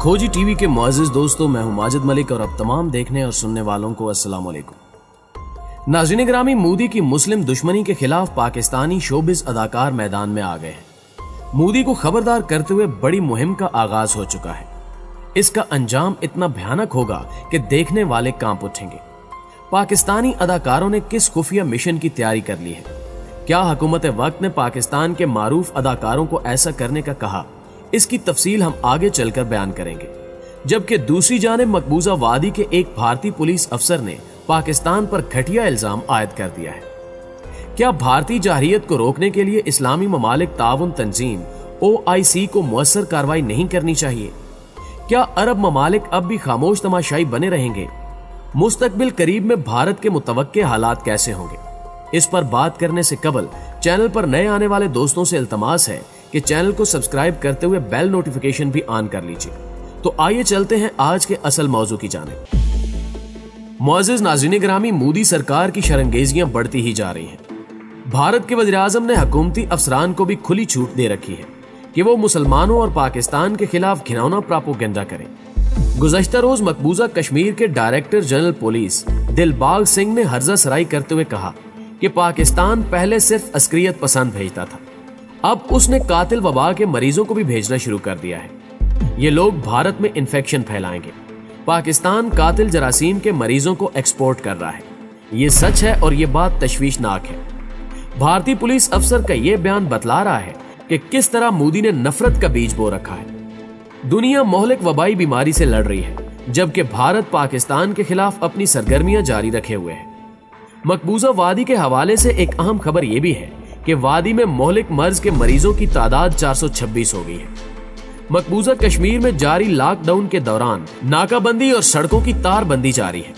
खोजी टीवी के मुअज़्ज़िज़ दोस्तों, मैं हूं माजिद मलिक और अब तमाम देखने और सुनने वालों को अस्सलाम वालेकुम। नाज़रीन गिरामी, मोदी की मुस्लिम दुश्मनी के खिलाफ पाकिस्तानी शोबिज़ अदाकार मैदान में आ गए हैं। मोदी को खबरदार करते हुए बड़ी मुहिम का आगाज हो चुका है। इसका अंजाम इतना भयानक होगा कि देखने वाले कांप उठेंगे। पाकिस्तानी अदाकारों ने किस खुफिया मिशन की तैयारी कर ली है? क्या हुकूमत वक्त ने पाकिस्तान के मारूफ अदाकारों को ऐसा करने का कहा? इसकी तफसील हम आगे चलकर बयान करेंगे। जबकि दूसरी जानिब मकबूजा वादी के एक भारतीय पुलिस अफसर ने पाकिस्तान पर घटिया इल्जाम आयद कर दिया है। क्या भारतीय जाहिरियत को रोकने के लिए इस्लामी ममालिक ताउन तंजीम OIC को मुअस्सर कार्रवाई नहीं करनी चाहिए? क्या अरब ममालिक अब भी खामोश तमाशाई बने रहेंगे? मुस्तकबिल करीब में भारत के मुतवक्के हालात कैसे होंगे? इस पर बात करने से कबल चैनल पर नए आने वाले दोस्तों से इल्तमास है कि चैनल को सब्सक्राइब करते हुए बेल नोटिफिकेशन भी ऑन कर लीजिए। तो आइए चलते हैं आज के असल मौजू की जानिब। मुअज़्ज़िज़ नाज़रीन गिरामी, मोदी सरकार की शरंगेजियां बढ़ती ही जा रही हैं। भारत के वज़ीर-ए-आज़म ने हुकूमती अफसरान को भी खुली छूट दे रखी है कि वो मुसलमानों और पाकिस्तान के खिलाफ घिनौना प्रोपेगेंडा करें। गुज़श्ता रोज मकबूजा कश्मीर के director general police Dilbagh Singh ने हर्जा सराई करते हुए कहा कि पाकिस्तान पहले सिर्फ अस्करियत पसंद भेजता था, अब उसने कातिल वबा के मरीजों को भी भेजना शुरू कर दिया है। ये लोग भारत में इन्फेक्शन फैलाएंगे। पाकिस्तान कातिल जरासीम के मरीजों को एक्सपोर्ट कर रहा है। ये सच है और ये बात तशवीशनाक है। भारतीय पुलिस अफसर का ये बयान बतला रहा है कि किस तरह मोदी ने नफरत का बीज बो रखा है। दुनिया मोहलिक वबाई बीमारी से लड़ रही है, जबकि भारत पाकिस्तान के खिलाफ अपनी सरगर्मियां जारी रखे हुए है। मकबूजा वादी के हवाले से एक अहम खबर यह भी है कि वादी में मोहलिक मर्ज के मरीजों की तादाद 426 हो गई है। मकबूजा कश्मीर में जारी लॉकडाउन के दौरान नाकाबंदी और सड़कों की तारबंदी जारी है।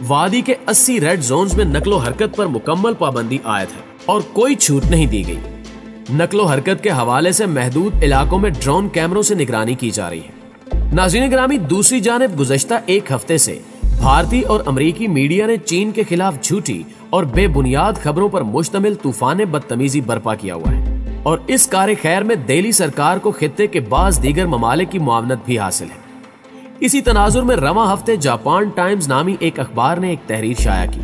वादी के 80 रेड जोन्स में नकलो हरकत पर मुकम्मल पाबंदी आयद है और कोई छूट नहीं दी गई। नकलो हरकत के हवाले से महदूद इलाकों में ड्रोन कैमरों से निगरानी की जा रही है। नाज़रीन गिरामी, दूसरी जानिब गुज़श्ता एक हफ्ते से भारतीय और अमेरिकी मीडिया ने चीन के खिलाफ झूठी और बेबुनियाद खबरों पर मुश्तमिल तूफान बदतमीजी बर्पा किया हुआ है और इस कार्य खैर में दिल्ली सरकार को खित्ते के बाज़ दीगर ममालिक की मुआवनत भी हासिल है। इसी तनाजुर में रवा हफ्ते जापान टाइम्स नामी एक अखबार ने एक तहरीर शाया की,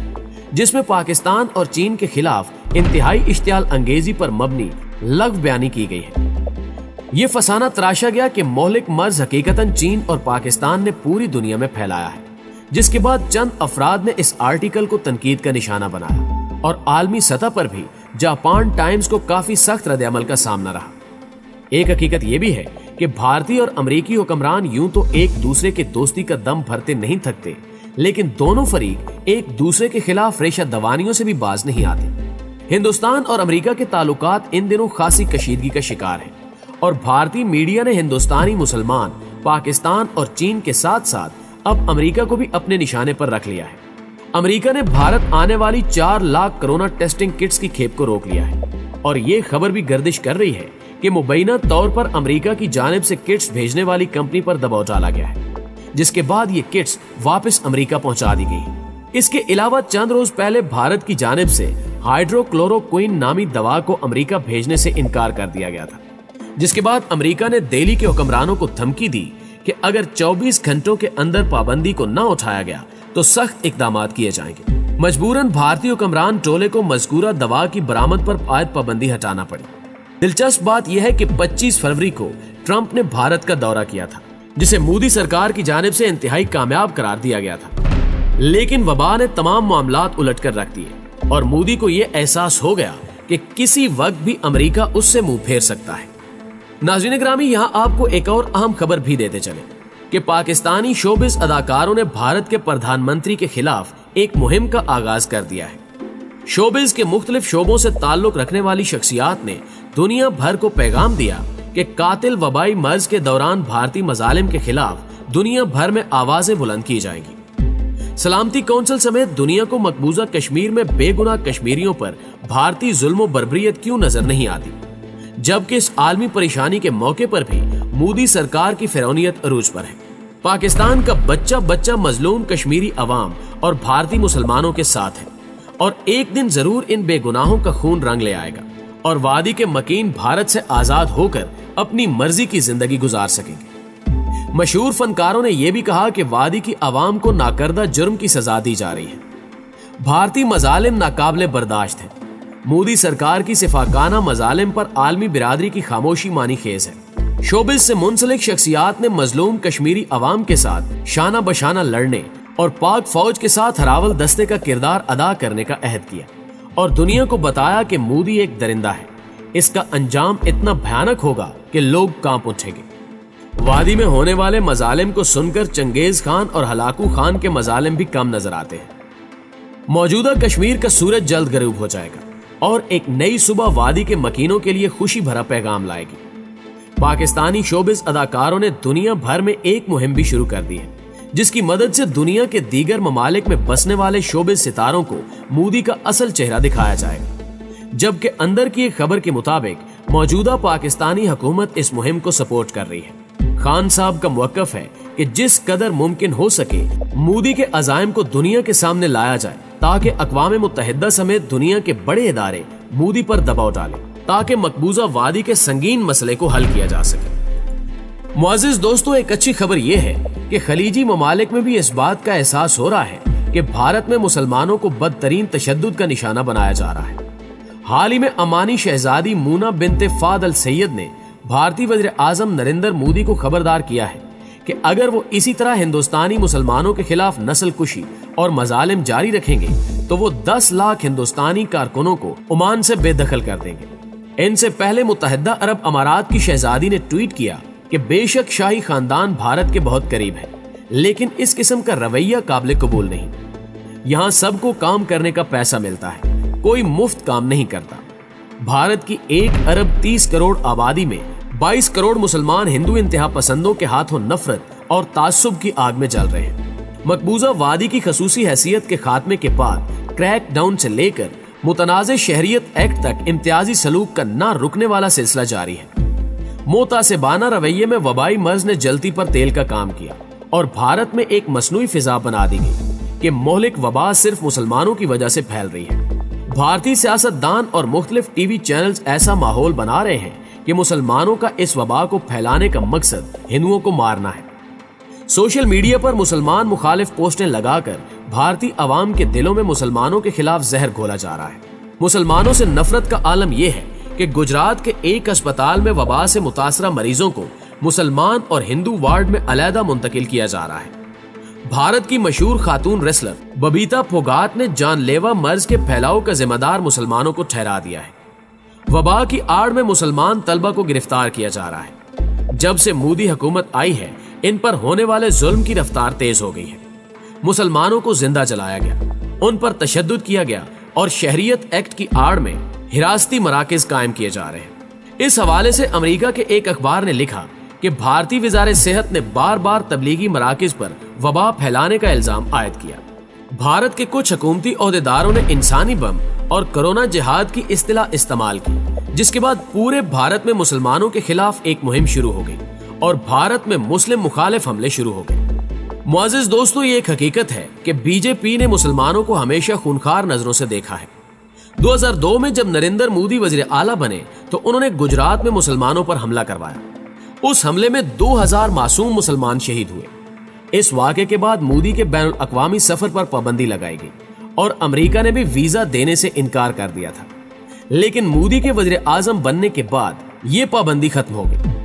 जिसमें पाकिस्तान और चीन के खिलाफ इंतहाई इश्तियाल अंगेजी पर मबनी लफ्ज़ बयानी की गई है। ये फसाना तराशा गया कि मोहलिक मर्ज हकीकतन चीन और पाकिस्तान ने पूरी दुनिया में फैलाया है, जिसके बाद चंद अफराद ने इस आर्टिकल को तनकीद का निशाना बनाया और आलमी सतह पर भी जापान टाइम्स को काफी सख्त रद्द-ए-अमल का सामना रहा। एक हकीकत यह भी है कि भारतीय और अमेरिकी हुक्मरान यूं तो एक दूसरे के दोस्ती का दम भरते नहीं थकते, लेकिन दोनों फरीक एक दूसरे के खिलाफ रेशा दवानियों से भी बाज नहीं आते। हिंदुस्तान और अमेरिका के ताल्लुकात इन दिनों खासी कशीदगी का शिकार है और भारतीय मीडिया ने हिंदुस्तानी मुसलमान, पाकिस्तान और चीन के साथ साथ अब अमेरिका को भी अपने निशाने पर रख लिया है। अमेरिका ने भारत आने वाली 4 लाख कोरोना टेस्टिंग किट्स की खेप को रोक लिया है और ये खबर भी गर्दिश कर रही है कि मुबैना तौर पर अमेरिका की जानिब से किट्स भेजने वाली कंपनी पर दबाव डाला गया है, जिसके बाद ये किट्स वापस अमेरिका पहुंचा दी गई। इसके अलावा चंद रोज पहले भारत की जानिब से हाइड्रोक्लोरोक्विन नामी दवा को अमेरिका भेजने से इनकार कर दिया गया था, जिसके बाद अमेरिका ने दिल्ली के हुक्मरानों को धमकी दी कि अगर 24 घंटों के अंदर पाबंदी को न उठाया गया तो सख्त इकदाम किए जाएंगे। मजबूरन भारतीय हुक्मरान टोले को मज़कूरा दवा की बरामद पर आयद पाबंदी हटाना पड़ी। दिलचस्प बात यह है कि 25 फरवरी को ट्रंप ने भारत का दौरा किया था, जिसे मोदी सरकार की जानिब से इंतहाई कामयाब करार दिया गया था, लेकिन वबा ने तमाम मामलात उलट कर रख दिए और मोदी को यह एहसास हो गया कि किसी वक्त भी अमेरिका उससे मुंह फेर सकता है। नाज़रीन गिरामी, यहाँ आपको एक और अहम खबर भी देते चले कि पाकिस्तानी शोबिस अदाकारों ने भारत के प्रधानमंत्री के खिलाफ एक मुहिम का आगाज कर दिया है। शोबिस के मुख्तलिफ शोबों से ताल्लुक रखने वाली शख्सियात ने दुनिया भर को पैगाम दिया कि कातिल वबाई मर्ज के दौरान भारतीय मजालिम के खिलाफ दुनिया भर में आवाजें बुलंद की जाएंगी। सलामती कौंसिल समेत दुनिया को मकबूजा कश्मीर में बेगुनाह कश्मीरियों पर भारतीय जुल्म और बर्बरियत क्यों नजर नहीं आती, जबकि इस आलमी परेशानी के मौके पर भी मोदी सरकार की फिरौनियत अरूज पर है। पाकिस्तान का बच्चा बच्चा मजलूम कश्मीरी अवाम और भारतीय मुसलमानों के साथ है और एक दिन जरूर इन बेगुनाहों का खून रंग ले आएगा और वादी के मकीन भारत से आजाद होकर अपनी मर्जी की जिंदगी गुजार सकेंगे। मशहूर फनकारों ने यह भी कहा कि वादी की आवाम को नाकर्दा जुर्म की सजा दी जा रही है। भारतीय मजालिम नाकाबिले बर्दाश्त है। मोदी सरकार की सिफाकाना मजालिम पर आलमी बिरादरी की खामोशी मानी खेज है। शोबिस से मुंसलिक शख्सियात ने मजलूम कश्मीरी अवाम के साथ शाना बशाना लड़ने और पाक फौज के साथ हरावल दस्ते का किरदार अदा करने का अहद किया और दुनिया को बताया कि मोदी एक दरिंदा है। इसका अंजाम इतना भयानक होगा कि लोग कांप उठेंगे। वादी में होने वाले मजालिम को सुनकर चंगेज खान और हलाकू खान के मजालिम भी कम नजर आते हैं। मौजूदा कश्मीर का सूरज जल्द गरूब हो जाएगा और एक नई सुबह वादी के मकीनों के लिए खुशी भरा पैगाम लाएगी। पाकिस्तानी शोबिस अदाकारों ने दुनिया भर में एक मुहिम भी शुरू कर दी है, जिसकी मदद से दुनिया के दीगर ममालिक में बसने वाले शोबिस सितारों को मोदी का असल चेहरा दिखाया जाएगा। जबकि अंदर की एक खबर के मुताबिक मौजूदा पाकिस्तानी हुकूमत इस मुहिम को सपोर्ट कर रही है। खान साहब का मुवक्कफ है कि जिस कदर मुमकिन हो सके मोदी के अज़ाइम को दुनिया के सामने लाया जाए, ताकि अक़वाम मुत्तहिदा समेत दुनिया के बड़े इदारे मोदी पर दबाव डालें, ताकि मकबूजा वादी के संगीन मसले को हल किया जा सके। मुअज़्ज़िज़ दोस्तों, एक अच्छी खबर यह है कि खलीजी ममालिक में भी इस बात का एहसास हो रहा है कि भारत में मुसलमानों को बदतरीन तशद्दुद का निशाना बनाया जा रहा है। हाल ही में अमानी शहजादी मूना बिनते फाद अल सैयद ने भारतीय वज़ीर आज़म नरेंद्र मोदी को खबरदार किया है कि अगर वो इसी तरह हिंदुस्तानी मुसलमानों के खिलाफ नस्ल कुशी और मजालिम जारी रखेंगे तो वो 10 लाख हिंदुस्तानी कारकुनों को ओमान से बेदखल कर देंगे। इनसे पहले मुत्तहिदा अरब अमारात की शहजादी ने ट्वीट किया कि बेशक शाही खानदान भारत के बहुत करीब है, लेकिन इस किस्म का रवैया काबिल कबूल नहीं। यहाँ सबको काम करने का पैसा मिलता है, कोई मुफ्त काम नहीं करता। भारत की 1 अरब 30 करोड़ आबादी में 22 करोड़ मुसलमान हिंदू इंतहा पसंदों के हाथों नफरत और तासुब की आग में जल रहे हैं। मकबूजा वादी की खसूसी हैसियत के खात्मे के बाद क्रैक डाउन से लेकर मुतनाज़ शहरियत एक्ट तक इम्तियाजी सलूक का ना रुकने वाला सिलसिला जारी है। मोतासिबाना रवैये में वबाई मर्ज ने जलती पर तेल का काम किया और भारत में एक मसनूई फिजा बना दी गई कि मोहलिक वबा सिर्फ मुसलमानों की वजह से फैल रही है। भारतीय सियासतदान और मुख्तलिफ टीवी चैनल्स ऐसा माहौल बना रहे हैं कि मुसलमानों का इस वबा को फैलाने का मकसद हिंदुओं को मारना है। सोशल मीडिया पर मुसलमान मुखालिफ पोस्टें लगाकर भारतीय अवाम के दिलों में मुसलमानों के खिलाफ जहर घोला जा रहा है। मुसलमानों से नफरत का आलम यह है कि गुजरात के एक अस्पताल में वबा से मुतासरा मरीजों को मुसलमान और हिंदू वार्ड में अलहदा मुंतकिल किया जा रहा है। भारत की मशहूर खातून रेसलर बबीता फोगाट ने जानलेवा मर्ज के फैलाव का जिम्मेदार मुसलमानों को ठहरा दिया है। वबा की आड़ में मुसलमान तलबा को गिरफ्तार किया जा रहा है। जब से मोदी हुकूमत आई है, इन पर होने वाले जुल्म की रफ्तार तेज हो गई है। मुसलमानों को जिंदा जलाया गया, उन पर तशद्दुद किया गया और शहरियत एक्ट की आड़ में हिरासती मराकज कायम किए जा रहे हैं। इस हवाले से अमेरिका के एक अखबार ने लिखा कि भारतीय वज़ारत सेहत ने बार बार तबलीगी मराकज पर वबा फैलाने का इल्जाम आयद किया। भारत के कुछ हुकूमती ओहदेदारों ने इंसानी बम और कोरोना जिहाद की इस्तिलाह इस्तेमाल की, जिसके बाद पूरे भारत में मुसलमानों के खिलाफ एक मुहिम शुरू हो गई और भारत में मुस्लिम मुखालिफ हमले शुरू हो गए। मुअज़्ज़िज़ दोस्तों, ये एक हकीकत है कि बीजेपी ने मुसलमानों को हमेशा खूनखार नजरों से देखा है। 2002 में जब नरेंद्र मोदी वज़ीर आला बने तो उन्होंने गुजरात में मुसलमानों पर हमला करवाया। उस हमले में 2000 मासूम मुसलमान शहीद हुए। इस वाक़े के बाद मोदी के बैनुल अक़वामी सफर पर पाबंदी लगाई गई और अमेरिका ने भी वीजा देने से इनकार कर दिया था। लेकिन मोदी के वज़ीर आज़म बनने के बाद ये पाबंदी खत्म हो गई।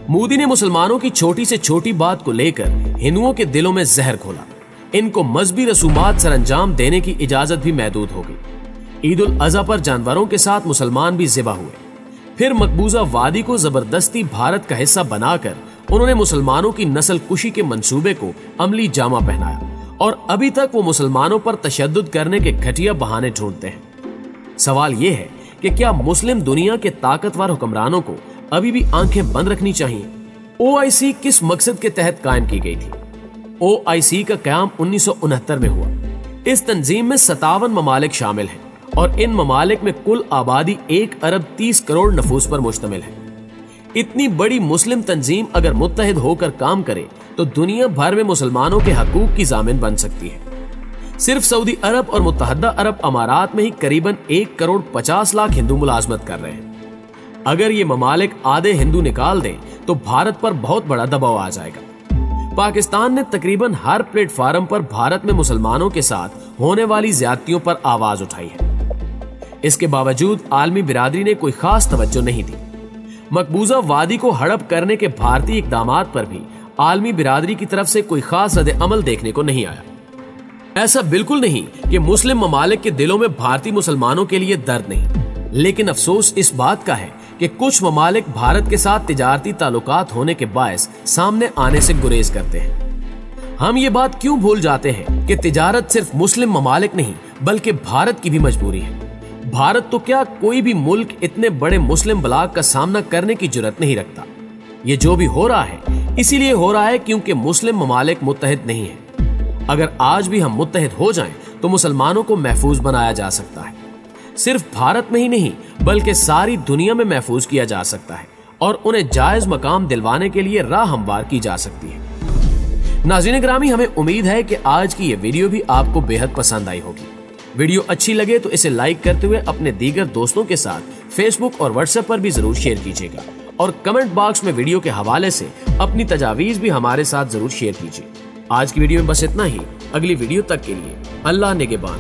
मोदी ने मुसलमानों की छोटी से छोटी बात को लेकर हिंदुओं के दिलों में जहर घोला। इनको मजहबी रसूमात सरअंजाम देने की इजाजत भी महदूद हो गई। ईद उल अज़हा पर जानवरों के साथ मुसलमान भी ज़िबा हुए। फिर मकबूजा वादी को जबरदस्ती भारत का हिस्सा बनाकर उन्होंने मुसलमानों की नस्ल कुशी के मंसूबे को अमली जामा पहनाया और अभी तक वो मुसलमानों पर तशद्दुद करने के घटिया बहाने ढूंढते हैं। सवाल ये है कि क्या मुस्लिम दुनिया के ताकतवर हुक्मरानों को अभी भी आंखें बंद रखनी चाहिए? OIC किस मकसद के तहत कायम की गई थी? OIC का कयाम 1969 में हुआ। इस तंजीम में 57 ममालिक शामिल हैं और इन ममालिक में कुल आबादी 1 अरब 30 करोड़ नफूस पर मुश्तमिल है। इतनी बड़ी मुस्लिम तंजीम अगर मुत्तहिद होकर काम करे तो दुनिया भर में मुसलमानों के हकूक की जामिन बन सकती है। सिर्फ सऊदी अरब और मुत्तहदा अरब अमारात में ही करीबन 1 करोड़ 50 लाख हिंदू मुलाजमत कर रहे हैं। अगर ये ममालिक आधे हिंदू निकाल दें तो भारत पर बहुत बड़ा दबाव आ जाएगा। पाकिस्तान ने तकरीबन हर प्लेटफार्म पर भारत में मुसलमानों के साथ होने वाली ज्यादतियों पर आवाज उठाई है। इसके बावजूद आलमी बिरादरी ने कोई खास तवज्जो नहीं दी। मकबूजा वादी को हड़प करने के भारतीय इकदामात पर भी आलमी बिरादरी की तरफ से कोई खास रद्द अमल देखने को नहीं आया। ऐसा बिल्कुल नहीं कि मुस्लिम ममालिक के दिलों में भारतीय मुसलमानों के लिए दर्द नहीं, लेकिन अफसोस इस बात का है कि कुछ ममालिक भारत के साथ तिजारती ताल्लुकात होने के बायस सामने आने से गुरेज करते हैं। हम ये बात क्यों भूल जाते हैं कि तिजारत सिर्फ मुस्लिम ममालिक नहीं बल्कि भारत की भी मजबूरी है। भारत तो क्या कोई भी मुल्क इतने बड़े मुस्लिम ब्लॉक का सामना करने की जुर्रत नहीं रखता। ये जो भी हो रहा है इसीलिए हो रहा है क्योंकि मुस्लिम ममालिक मुत्तहिद नहीं है। अगर आज भी हम मुत्तहिद हो जाएं तो मुसलमानों को महफूज बनाया जा सकता है। सिर्फ भारत में ही नहीं बल्कि सारी दुनिया में महफूज किया जा सकता है और उन्हें जायज मकाम दिलवाने के लिए राह हमवार की जा सकती है। नाज़रीन ग्रामी, हमें उम्मीद है कि आज की ये वीडियो भी आपको बेहद पसंद आई होगी। वीडियो अच्छी लगे तो इसे लाइक करते हुए अपने दीगर दोस्तों के साथ फेसबुक और व्हाट्सएप पर भी जरूर शेयर कीजिएगा और कमेंट बॉक्स में वीडियो के हवाले से अपनी तजावीज भी हमारे साथ जरूर शेयर कीजिए। आज की वीडियो में बस इतना ही। अगली वीडियो तक के लिए अल्लाह निगहबान।